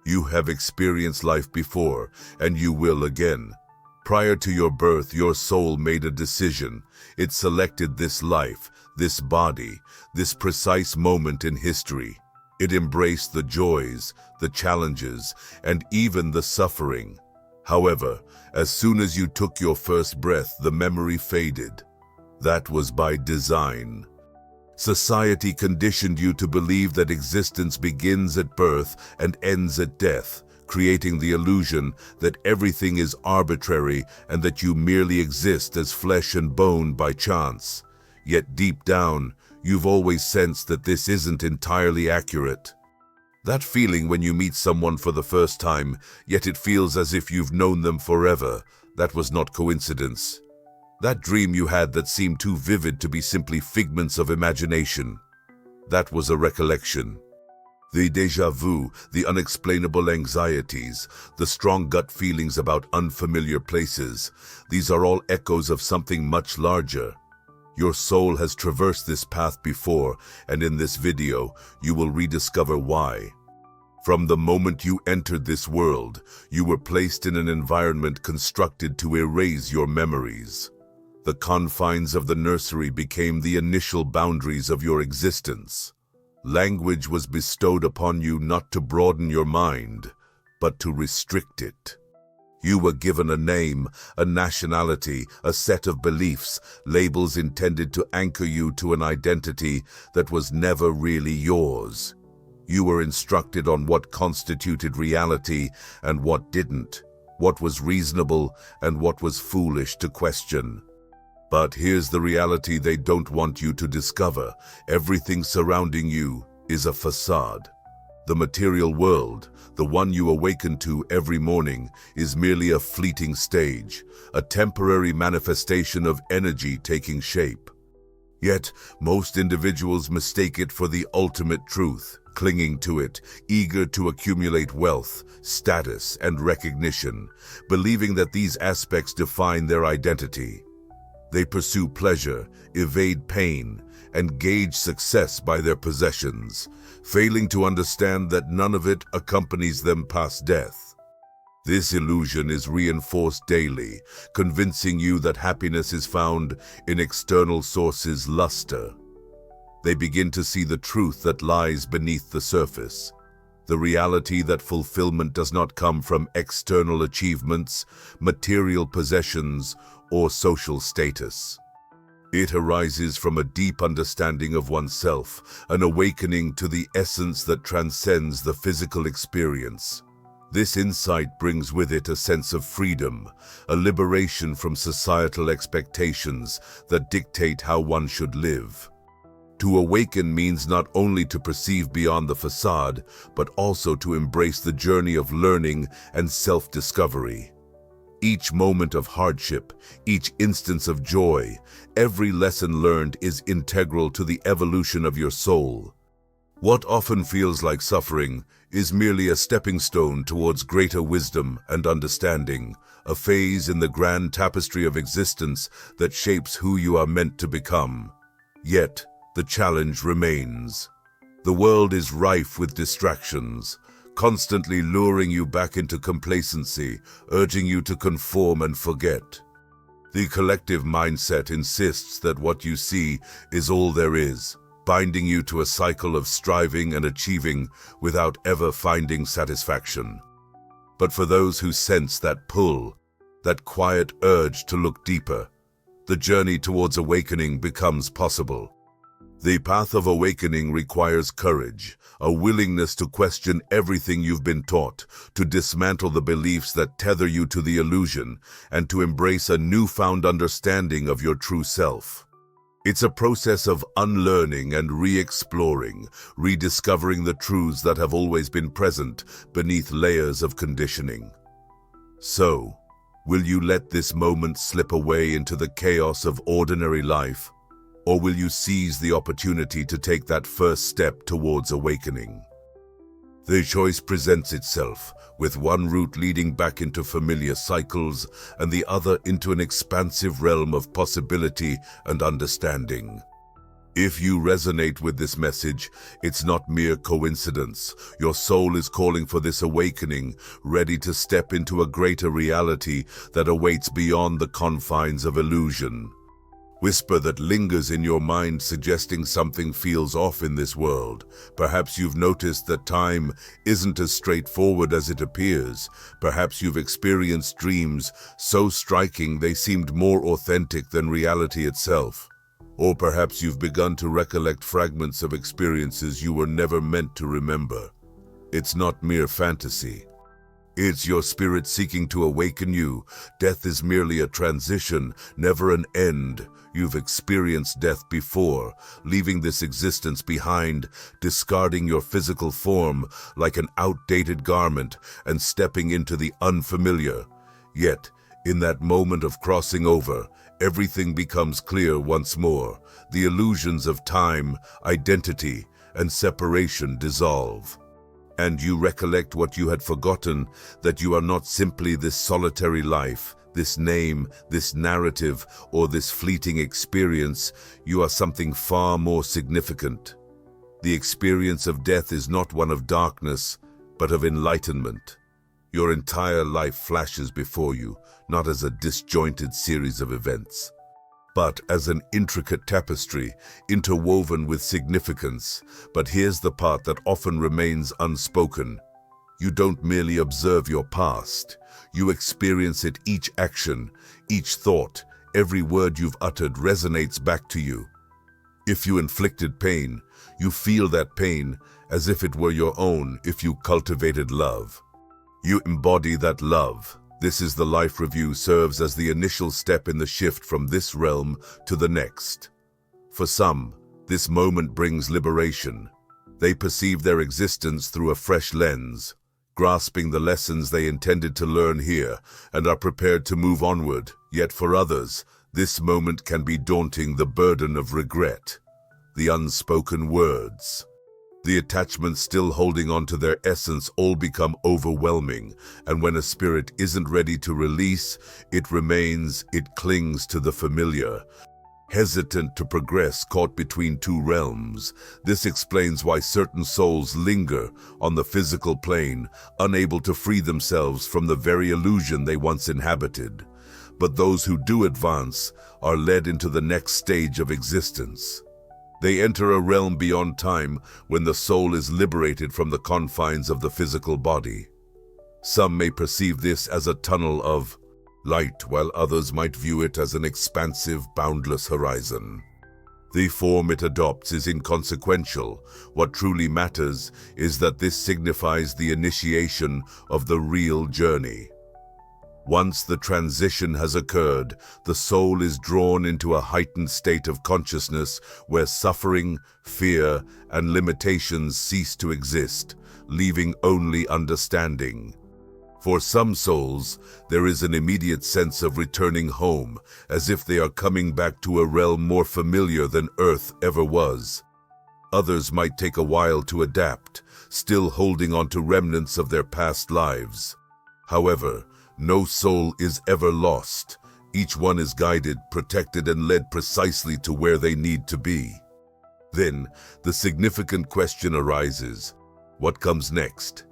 You have experienced life before, and you will again. Prior to your birth, your soul made a decision. It selected this life, this body, this precise moment in history. It embraced the joys, the challenges, and even the suffering. However, as soon as you took your first breath, the memory faded. That was by design. Society conditioned you to believe that existence begins at birth and ends at death, creating the illusion that everything is arbitrary and that you merely exist as flesh and bone by chance. Yet deep down, you've always sensed that this isn't entirely accurate. That feeling when you meet someone for the first time, yet it feels as if you've known them forever, that was not coincidence. That dream you had that seemed too vivid to be simply figments of imagination, that was a recollection. The déjà vu, the unexplainable anxieties, the strong gut feelings about unfamiliar places, these are all echoes of something much larger. Your soul has traversed this path before, and in this video, you will rediscover why. From the moment you entered this world, you were placed in an environment constructed to erase your memories. The confines of the nursery became the initial boundaries of your existence. Language was bestowed upon you not to broaden your mind, but to restrict it. You were given a name, a nationality, a set of beliefs, labels intended to anchor you to an identity that was never really yours. You were instructed on what constituted reality and what didn't, what was reasonable and what was foolish to question. But here's the reality they don't want you to discover. Everything surrounding you is a facade. The material world, the one you awaken to every morning, is merely a fleeting stage, a temporary manifestation of energy taking shape. Yet, most individuals mistake it for the ultimate truth, clinging to it, eager to accumulate wealth, status, and recognition, believing that these aspects define their identity. They pursue pleasure, evade pain, and gauge success by their possessions, failing to understand that none of it accompanies them past death. This illusion is reinforced daily, convincing you that happiness is found in external sources' luster. They begin to see the truth that lies beneath the surface, the reality that fulfillment does not come from external achievements, material possessions, or social status. It arises from a deep understanding of oneself, an awakening to the essence that transcends the physical experience. This insight brings with it a sense of freedom, a liberation from societal expectations that dictate how one should live. To awaken means not only to perceive beyond the facade, but also to embrace the journey of learning and self-discovery. Each moment of hardship, each instance of joy, every lesson learned is integral to the evolution of your soul. What often feels like suffering is merely a stepping stone towards greater wisdom and understanding, a phase in the grand tapestry of existence that shapes who you are meant to become. Yet, the challenge remains. The world is rife with distractions, constantly luring you back into complacency, urging you to conform and forget. The collective mindset insists that what you see is all there is, binding you to a cycle of striving and achieving without ever finding satisfaction. But for those who sense that pull, that quiet urge to look deeper, the journey towards awakening becomes possible. The path of awakening requires courage, a willingness to question everything you've been taught, to dismantle the beliefs that tether you to the illusion, and to embrace a newfound understanding of your true self. It's a process of unlearning and re-exploring, rediscovering the truths that have always been present beneath layers of conditioning. So, will you let this moment slip away into the chaos of ordinary life? Or will you seize the opportunity to take that first step towards awakening? The choice presents itself, with one route leading back into familiar cycles and the other into an expansive realm of possibility and understanding. If you resonate with this message, it's not mere coincidence. Your soul is calling for this awakening, ready to step into a greater reality that awaits beyond the confines of illusion. Whisper that lingers in your mind, suggesting something feels off in this world. Perhaps you've noticed that time isn't as straightforward as it appears. Perhaps you've experienced dreams so striking they seemed more authentic than reality itself. Or perhaps you've begun to recollect fragments of experiences you were never meant to remember. It's not mere fantasy. It's your spirit seeking to awaken you. Death is merely a transition, never an end. You've experienced death before, leaving this existence behind, discarding your physical form like an outdated garment and stepping into the unfamiliar. Yet, in that moment of crossing over, everything becomes clear once more. The illusions of time, identity, and separation dissolve. And you recollect what you had forgotten, that you are not simply this solitary life, this name, this narrative, or this fleeting experience. You are something far more significant. The experience of death is not one of darkness, but of enlightenment. Your entire life flashes before you, not as a disjointed series of events, but as an intricate tapestry, interwoven with significance. But here's the part that often remains unspoken. You don't merely observe your past. You experience it. Each action, each thought, every word you've uttered resonates back to you. If you inflicted pain, you feel that pain as if it were your own. If you cultivated love, you embody that love. This is the life review, serves as the initial step in the shift from this realm to the next. For some, this moment brings liberation. They perceive their existence through a fresh lens, grasping the lessons they intended to learn here, and are prepared to move onward. Yet for others, this moment can be daunting. The burden of regret, the unspoken words, the attachments still holding on to their essence all become overwhelming, and when a spirit isn't ready to release, it remains, it clings to the familiar, hesitant to progress, caught between two realms. This explains why certain souls linger on the physical plane, unable to free themselves from the very illusion they once inhabited. But those who do advance are led into the next stage of existence. They enter a realm beyond time, when the soul is liberated from the confines of the physical body. Some may perceive this as a tunnel of light, while others might view it as an expansive, boundless horizon. The form it adopts is inconsequential. What truly matters is that this signifies the initiation of the real journey. Once the transition has occurred, the soul is drawn into a heightened state of consciousness where suffering, fear, and limitations cease to exist, leaving only understanding. For some souls, there is an immediate sense of returning home, as if they are coming back to a realm more familiar than Earth ever was. Others might take a while to adapt, still holding on to remnants of their past lives. However, no soul is ever lost. Each one is guided, protected, and led precisely to where they need to be. Then, the significant question arises: what comes next?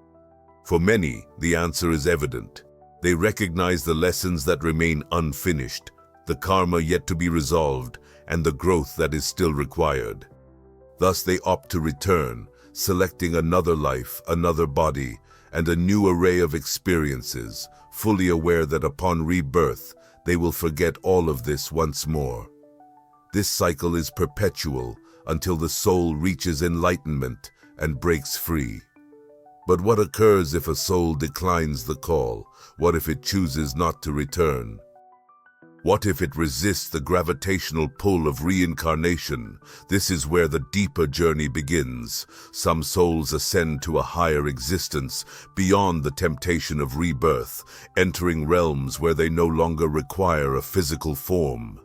For many, the answer is evident. They recognize the lessons that remain unfinished, the karma yet to be resolved, and the growth that is still required. Thus they opt to return, selecting another life, another body, and a new array of experiences, fully aware that upon rebirth, they will forget all of this once more. This cycle is perpetual until the soul reaches enlightenment and breaks free. But what occurs if a soul declines the call? What if it chooses not to return? What if it resists the gravitational pull of reincarnation? This is where the deeper journey begins. Some souls ascend to a higher existence, beyond the temptation of rebirth, entering realms where they no longer require a physical form.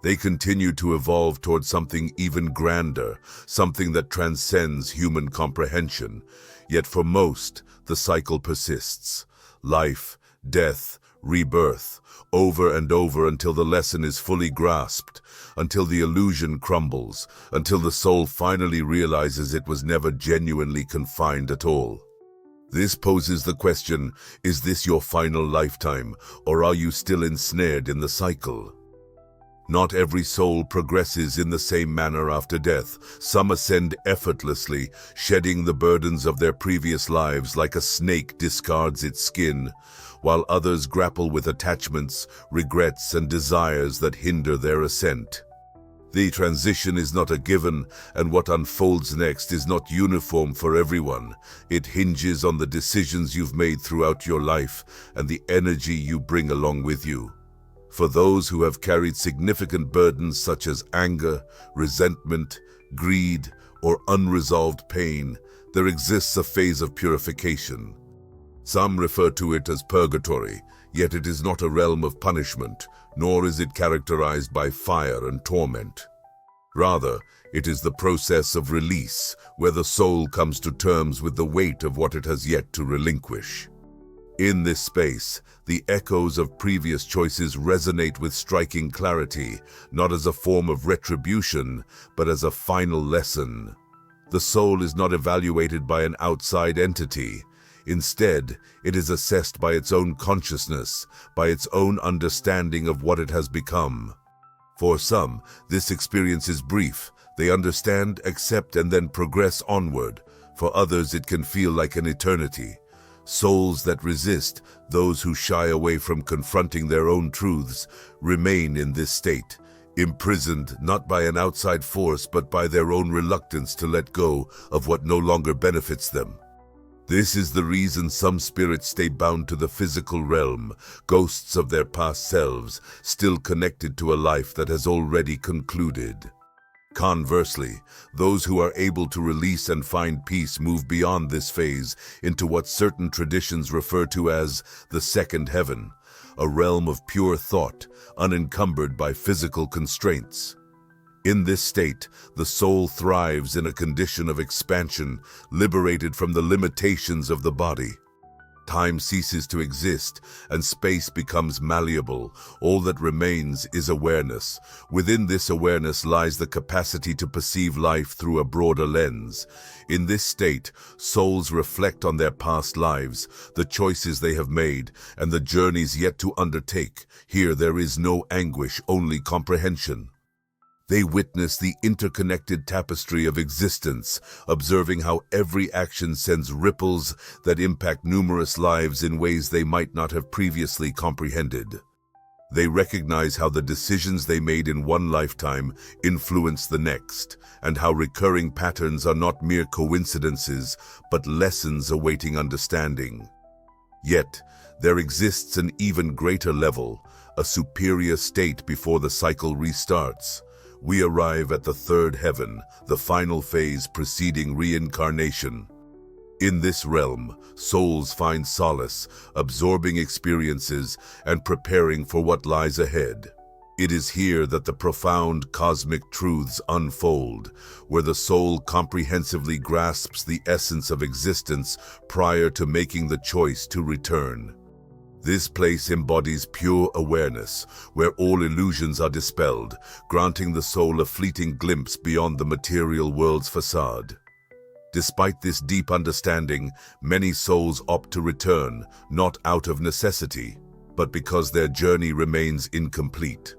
They continue to evolve toward something even grander, something that transcends human comprehension. Yet for most, the cycle persists. Life, death, rebirth, over and over until the lesson is fully grasped, until the illusion crumbles, until the soul finally realizes it was never genuinely confined at all. This poses the question, is this your final lifetime, or are you still ensnared in the cycle? Not every soul progresses in the same manner after death. Some ascend effortlessly, shedding the burdens of their previous lives like a snake discards its skin, while others grapple with attachments, regrets, and desires that hinder their ascent. The transition is not a given, and what unfolds next is not uniform for everyone. It hinges on the decisions you've made throughout your life and the energy you bring along with you. For those who have carried significant burdens such as anger, resentment, greed, or unresolved pain, there exists a phase of purification. Some refer to it as purgatory, yet it is not a realm of punishment, nor is it characterized by fire and torment. Rather, it is the process of release, where the soul comes to terms with the weight of what it has yet to relinquish. In this space, the echoes of previous choices resonate with striking clarity, not as a form of retribution, but as a final lesson. The soul is not evaluated by an outside entity. Instead, it is assessed by its own consciousness, by its own understanding of what it has become. For some, this experience is brief. They understand, accept, and then progress onward. For others, it can feel like an eternity. Souls that resist, those who shy away from confronting their own truths, remain in this state, imprisoned not by an outside force but by their own reluctance to let go of what no longer benefits them. This is the reason some spirits stay bound to the physical realm, ghosts of their past selves, still connected to a life that has already concluded. Conversely, those who are able to release and find peace move beyond this phase into what certain traditions refer to as the second heaven, a realm of pure thought, unencumbered by physical constraints. In this state, the soul thrives in a condition of expansion, liberated from the limitations of the body. Time ceases to exist, and space becomes malleable. All that remains is awareness. Within this awareness lies the capacity to perceive life through a broader lens. In this state, souls reflect on their past lives, the choices they have made, and the journeys yet to undertake. Here there is no anguish, only comprehension. They witness the interconnected tapestry of existence, observing how every action sends ripples that impact numerous lives in ways they might not have previously comprehended. They recognize how the decisions they made in one lifetime influence the next, and how recurring patterns are not mere coincidences, but lessons awaiting understanding. Yet, there exists an even greater level, a superior state before the cycle restarts. We arrive at the third heaven, the final phase preceding reincarnation. In this realm, souls find solace, absorbing experiences, and preparing for what lies ahead. It is here that the profound cosmic truths unfold, where the soul comprehensively grasps the essence of existence prior to making the choice to return. This place embodies pure awareness, where all illusions are dispelled, granting the soul a fleeting glimpse beyond the material world's facade. Despite this deep understanding, many souls opt to return, not out of necessity, but because their journey remains incomplete.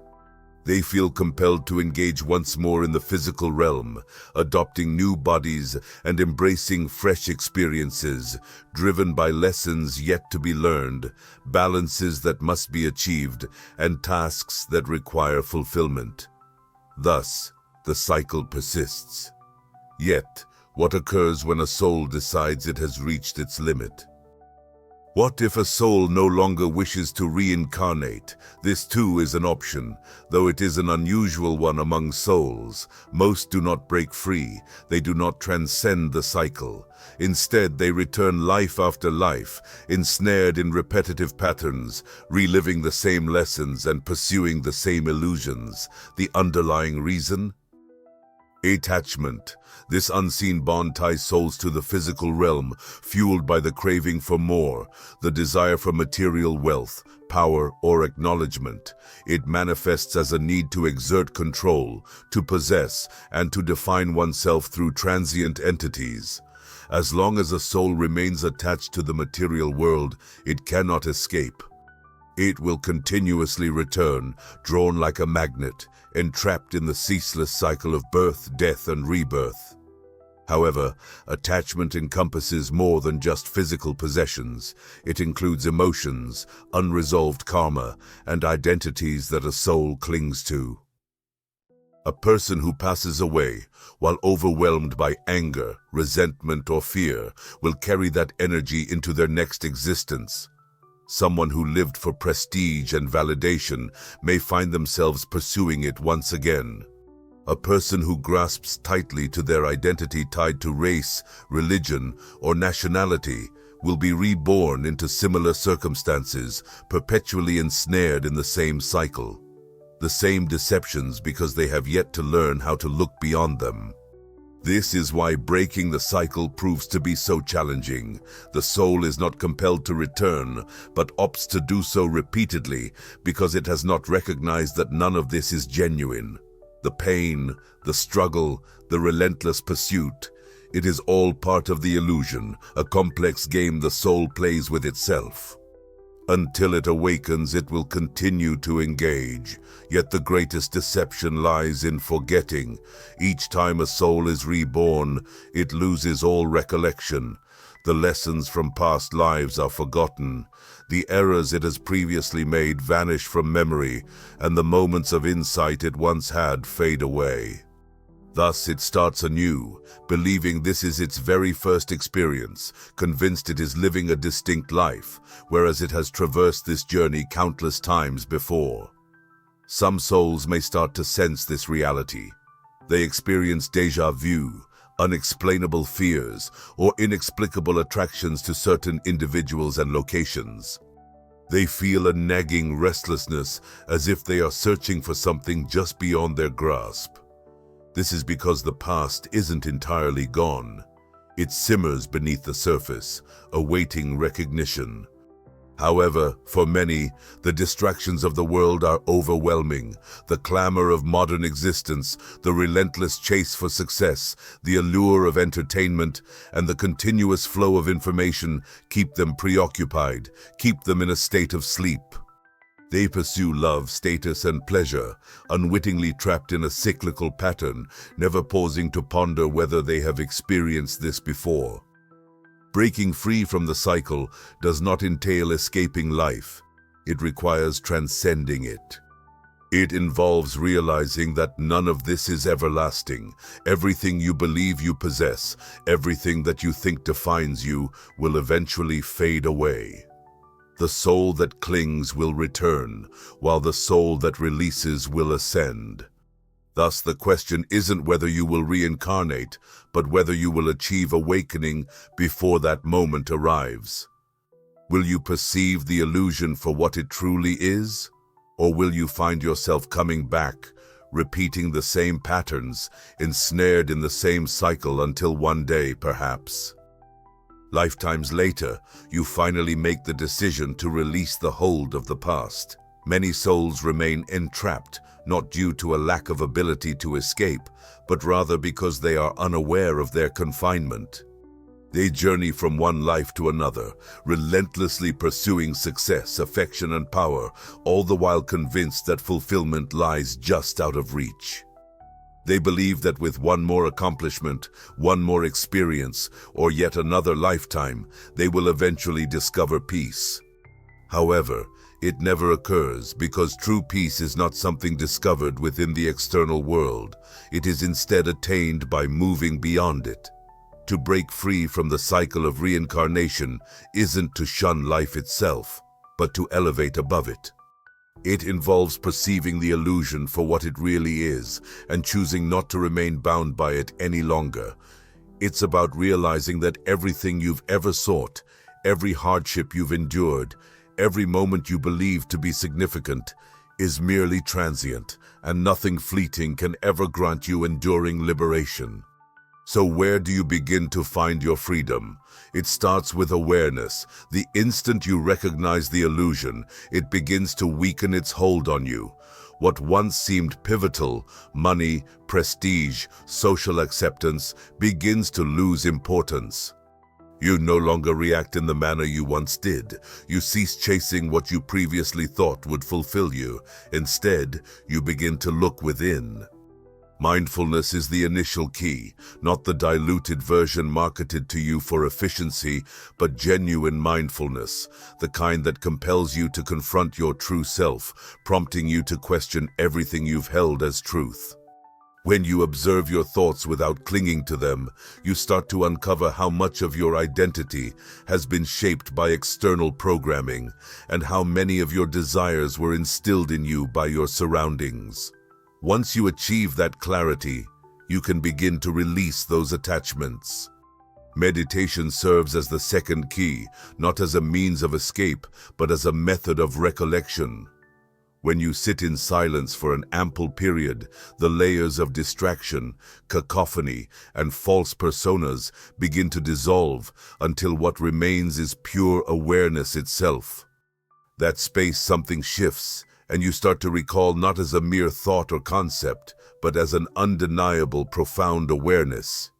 They feel compelled to engage once more in the physical realm, adopting new bodies and embracing fresh experiences, driven by lessons yet to be learned, balances that must be achieved, and tasks that require fulfillment. Thus, the cycle persists. Yet, what occurs when a soul decides it has reached its limit? What if a soul no longer wishes to reincarnate? This too is an option, though it is an unusual one among souls. Most do not break free. They do not transcend the cycle. Instead, they return life after life, ensnared in repetitive patterns, reliving the same lessons and pursuing the same illusions. The underlying reason? Attachment. This unseen bond ties souls to the physical realm, fueled by the craving for more, the desire for material wealth, power, or acknowledgement. It manifests as a need to exert control, to possess, and to define oneself through transient entities. As long as a soul remains attached to the material world, it cannot escape. It will continuously return, drawn like a magnet, entrapped in the ceaseless cycle of birth, death, and rebirth. However, attachment encompasses more than just physical possessions. It includes emotions, unresolved karma, and identities that a soul clings to. A person who passes away, while overwhelmed by anger, resentment, or fear, will carry that energy into their next existence. Someone who lived for prestige and validation may find themselves pursuing it once again. A person who grasps tightly to their identity tied to race, religion, or nationality will be reborn into similar circumstances, perpetually ensnared in the same cycle. The same deceptions because they have yet to learn how to look beyond them. This is why breaking the cycle proves to be so challenging. The soul is not compelled to return, but opts to do so repeatedly because it has not recognized that none of this is genuine. The pain, the struggle, the relentless pursuit, it is all part of the illusion, a complex game the soul plays with itself. Until it awakens, it will continue to engage. Yet the greatest deception lies in forgetting. Each time a soul is reborn, it loses all recollection. The lessons from past lives are forgotten. The errors it has previously made vanish from memory, and the moments of insight it once had fade away. Thus it starts anew, believing this is its very first experience, convinced it is living a distinct life, whereas it has traversed this journey countless times before. Some souls may start to sense this reality. They experience déjà vu, unexplainable fears, or inexplicable attractions to certain individuals and locations. They feel a nagging restlessness, as if they are searching for something just beyond their grasp. This is because the past isn't entirely gone. It simmers beneath the surface, awaiting recognition. However, for many, the distractions of the world are overwhelming. The clamor of modern existence, the relentless chase for success, the allure of entertainment, and the continuous flow of information keep them preoccupied, keep them in a state of sleep. They pursue love, status, and pleasure, unwittingly trapped in a cyclical pattern, never pausing to ponder whether they have experienced this before. Breaking free from the cycle does not entail escaping life. It requires transcending it. It involves realizing that none of this is everlasting. Everything you believe you possess, everything that you think defines you, will eventually fade away. The soul that clings will return, while the soul that releases will ascend. Thus, the question isn't whether you will reincarnate, but whether you will achieve awakening before that moment arrives. Will you perceive the illusion for what it truly is? Or will you find yourself coming back, repeating the same patterns, ensnared in the same cycle until one day, perhaps, lifetimes later, you finally make the decision to release the hold of the past? Many souls remain entrapped, not due to a lack of ability to escape, but rather because they are unaware of their confinement. They journey from one life to another, relentlessly pursuing success, affection, and power, all the while convinced that fulfillment lies just out of reach. They believe that with one more accomplishment, one more experience, or yet another lifetime, they will eventually discover peace. However, it never occurs because true peace is not something discovered within the external world. It is instead attained by moving beyond it. To break free from the cycle of reincarnation isn't to shun life itself, but to elevate above it. It involves perceiving the illusion for what it really is and choosing not to remain bound by it any longer. It's about realizing that everything you've ever sought, every hardship you've endured, every moment you believe to be significant, is merely transient, and nothing fleeting can ever grant you enduring liberation. So where do you begin to find your freedom? It starts with awareness. The instant you recognize the illusion, it begins to weaken its hold on you. What once seemed pivotal, money, prestige, social acceptance, begins to lose importance. You no longer react in the manner you once did. You cease chasing what you previously thought would fulfill you. Instead, you begin to look within. Mindfulness is the initial key, not the diluted version marketed to you for efficiency, but genuine mindfulness, the kind that compels you to confront your true self, prompting you to question everything you've held as truth. When you observe your thoughts without clinging to them, you start to uncover how much of your identity has been shaped by external programming, and how many of your desires were instilled in you by your surroundings. Once you achieve that clarity, you can begin to release those attachments. Meditation serves as the second key, not as a means of escape, but as a method of recollection. When you sit in silence for an ample period, the layers of distraction, cacophony, and false personas begin to dissolve until what remains is pure awareness itself. That space, something shifts, and you start to recall not as a mere thought or concept, but as an undeniable, profound awareness.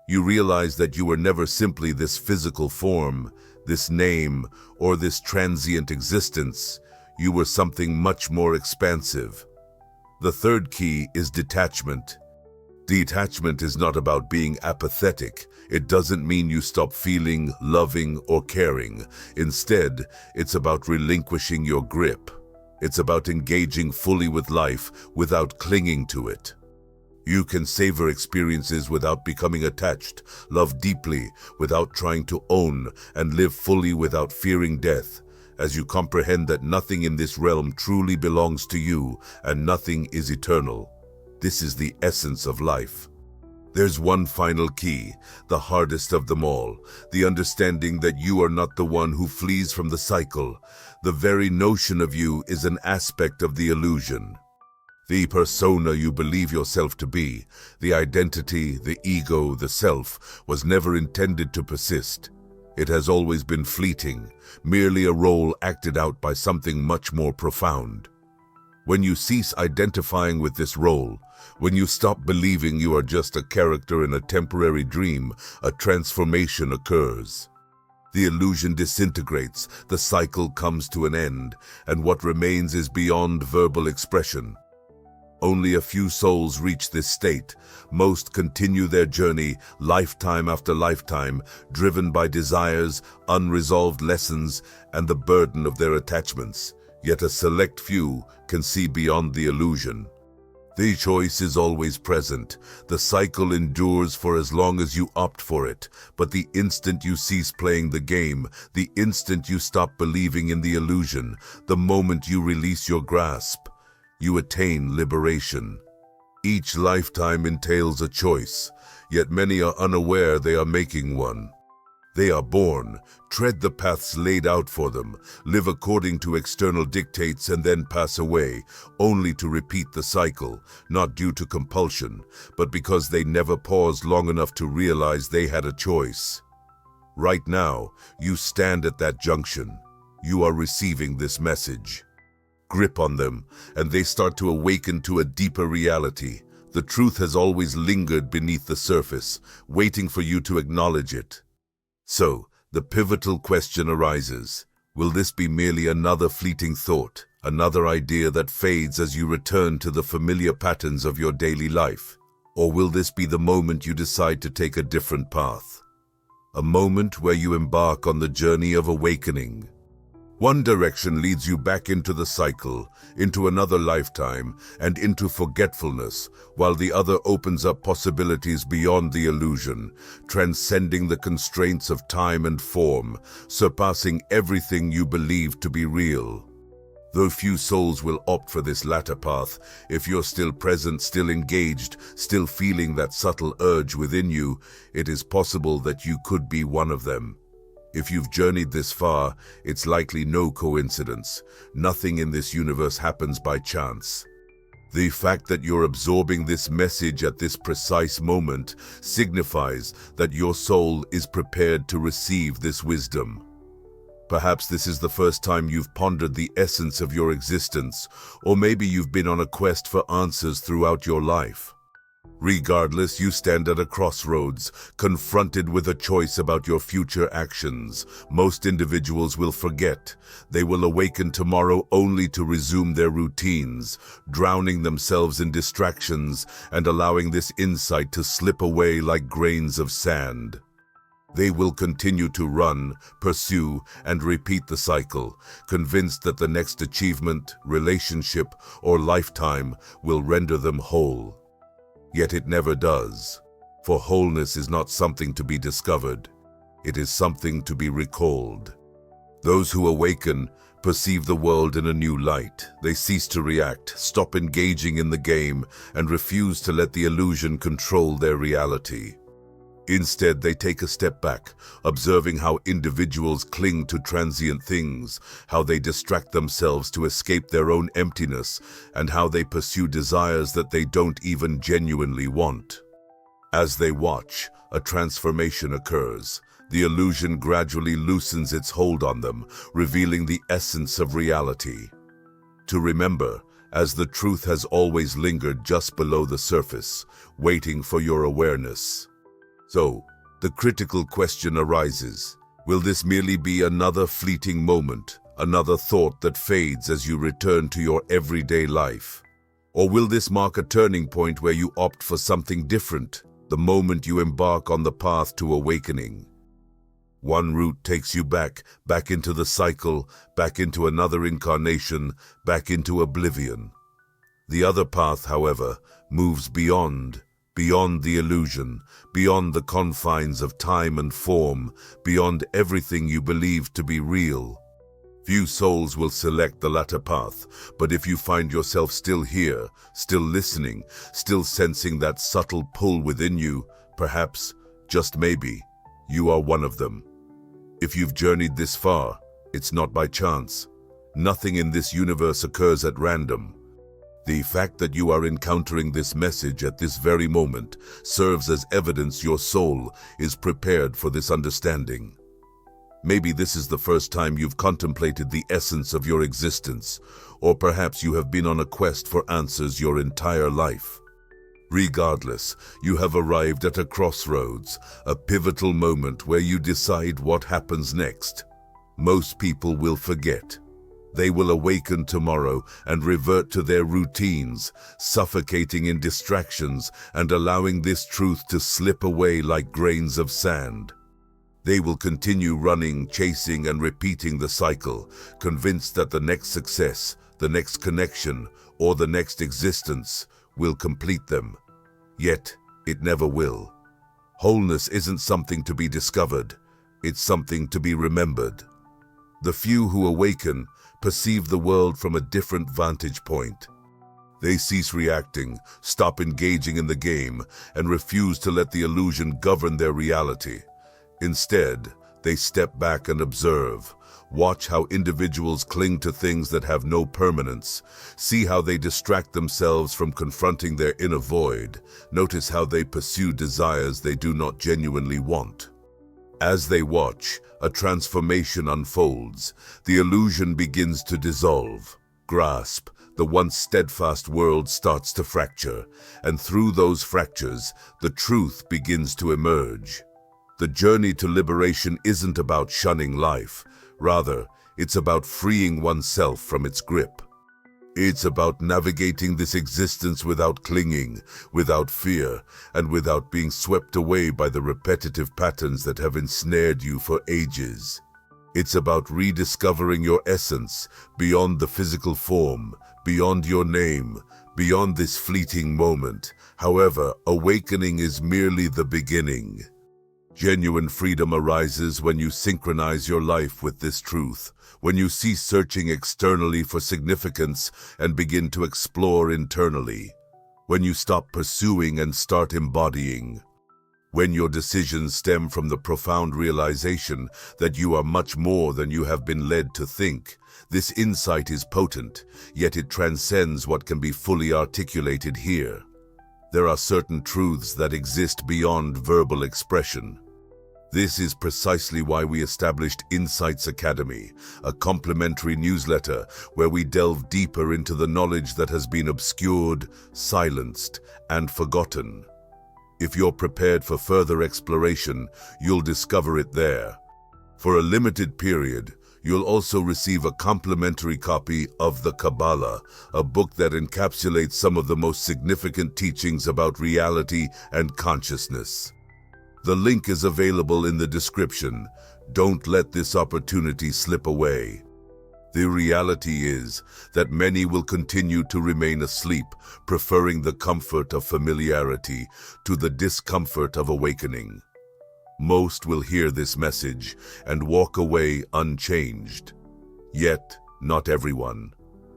You realize that you were never simply this physical form, this name, or this transient existence. You were something much more expansive. The third key is detachment. Detachment is not about being apathetic. It doesn't mean you stop feeling, loving, or caring. Instead, it's about relinquishing your grip. It's about engaging fully with life without clinging to it. You can savor experiences without becoming attached, love deeply without trying to own, and live fully without fearing death, as you comprehend that nothing in this realm truly belongs to you and nothing is eternal. This is the essence of life. There's one final key, the hardest of them all, the understanding that you are not the one who flees from the cycle. The very notion of you is an aspect of the illusion. The persona you believe yourself to be, the identity, the ego, the self, was never intended to persist. It has always been fleeting, merely a role acted out by something much more profound. When you cease identifying with this role, when you stop believing you are just a character in a temporary dream, a transformation occurs. The illusion disintegrates, the cycle comes to an end, and what remains is beyond verbal expression. Only a few souls reach this state. Most continue their journey, lifetime after lifetime, driven by desires, unresolved lessons, and the burden of their attachments. Yet a select few can see beyond the illusion. The choice is always present. The cycle endures for as long as you opt for it. But the instant you cease playing the game, the instant you stop believing in the illusion, the moment you release your grasp, you attain liberation. Each lifetime entails a choice, yet many are unaware they are making one. They are born, tread the paths laid out for them, live according to external dictates, and then pass away, only to repeat the cycle, not due to compulsion, but because they never paused long enough to realize they had a choice. Right now, you stand at that junction. You are receiving this message. Grip on them, and they start to awaken to a deeper reality. The truth has always lingered beneath the surface, waiting for you to acknowledge it. So, the pivotal question arises. Will this be merely another fleeting thought, another idea that fades as you return to the familiar patterns of your daily life? Or will this be the moment you decide to take a different path? A moment where you embark on the journey of awakening. One direction leads you back into the cycle, into another lifetime, and into forgetfulness, while the other opens up possibilities beyond the illusion, transcending the constraints of time and form, surpassing everything you believe to be real. Though few souls will opt for this latter path, if you're still present, still engaged, still feeling that subtle urge within you, it is possible that you could be one of them. If you've journeyed this far, it's likely no coincidence. Nothing in this universe happens by chance. The fact that you're absorbing this message at this precise moment signifies that your soul is prepared to receive this wisdom. Perhaps this is the first time you've pondered the essence of your existence, or maybe you've been on a quest for answers throughout your life. Regardless, you stand at a crossroads, confronted with a choice about your future actions. Most individuals will forget. They will awaken tomorrow only to resume their routines, drowning themselves in distractions and allowing this insight to slip away like grains of sand. They will continue to run, pursue, and repeat the cycle, convinced that the next achievement, relationship, or lifetime will render them whole. Yet it never does, for wholeness is not something to be discovered. It is something to be recalled. Those who awaken perceive the world in a new light. They cease to react, stop engaging in the game, and refuse to let the illusion control their reality. Instead, they take a step back, observing how individuals cling to transient things, how they distract themselves to escape their own emptiness, and how they pursue desires that they don't even genuinely want. As they watch, a transformation occurs. The illusion gradually loosens its hold on them, revealing the essence of reality. To remember, as the truth has always lingered just below the surface, waiting for your awareness. So, the critical question arises, will this merely be another fleeting moment, another thought that fades as you return to your everyday life? Or will this mark a turning point where you opt for something different, the moment you embark on the path to awakening? One route takes you back into the cycle, back into another incarnation, back into oblivion. The other path, however, moves beyond the illusion, beyond the confines of time and form, beyond everything you believe to be real. Few souls will select the latter path, but if you find yourself still here, still listening, still sensing that subtle pull within you, perhaps, just maybe, you are one of them. If you've journeyed this far, it's not by chance. Nothing in this universe occurs at random. The fact that you are encountering this message at this very moment serves as evidence your soul is prepared for this understanding. Maybe this is the first time you've contemplated the essence of your existence, or perhaps you have been on a quest for answers your entire life. Regardless, you have arrived at a crossroads, a pivotal moment where you decide what happens next. Most people will forget. They will awaken tomorrow and revert to their routines, suffocating in distractions and allowing this truth to slip away like grains of sand. They will continue running, chasing, and repeating the cycle, convinced that the next success, the next connection, or the next existence will complete them. Yet, it never will. Wholeness isn't something to be discovered, it's something to be remembered. The few who awaken perceive the world from a different vantage point. They cease reacting, stop engaging in the game, and refuse to let the illusion govern their reality. Instead, they step back and observe. Watch how individuals cling to things that have no permanence. See how they distract themselves from confronting their inner void. Notice how they pursue desires they do not genuinely want. As they watch, a transformation unfolds. The illusion begins to dissolve. Grasp, the once steadfast world starts to fracture, and through those fractures, the truth begins to emerge. The journey to liberation isn't about shunning life. Rather, it's about freeing oneself from its grip. It's about navigating this existence without clinging, without fear, and without being swept away by the repetitive patterns that have ensnared you for ages. It's about rediscovering your essence beyond the physical form, beyond your name, beyond this fleeting moment. However, awakening is merely the beginning. Genuine freedom arises when you synchronize your life with this truth, when you cease searching externally for significance and begin to explore internally, when you stop pursuing and start embodying. When your decisions stem from the profound realization that you are much more than you have been led to think, this insight is potent, yet it transcends what can be fully articulated here. There are certain truths that exist beyond verbal expression. This is precisely why we established Insights Academy, a complimentary newsletter where we delve deeper into the knowledge that has been obscured, silenced, and forgotten. If you're prepared for further exploration, you'll discover it there. For a limited period, you'll also receive a complimentary copy of The Kabbalah, a book that encapsulates some of the most significant teachings about reality and consciousness. The link is available in the description. Don't let this opportunity slip away. The reality is that many will continue to remain asleep, preferring the comfort of familiarity to the discomfort of awakening. Most will hear this message and walk away unchanged. Yet, not everyone.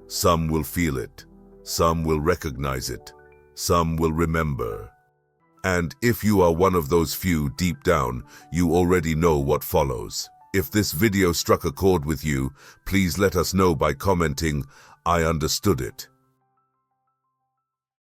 Some will feel it. Some will recognize it. Some will remember. And if you are one of those few deep down, you already know what follows. If this video struck a chord with you, please let us know by commenting, "I understood it."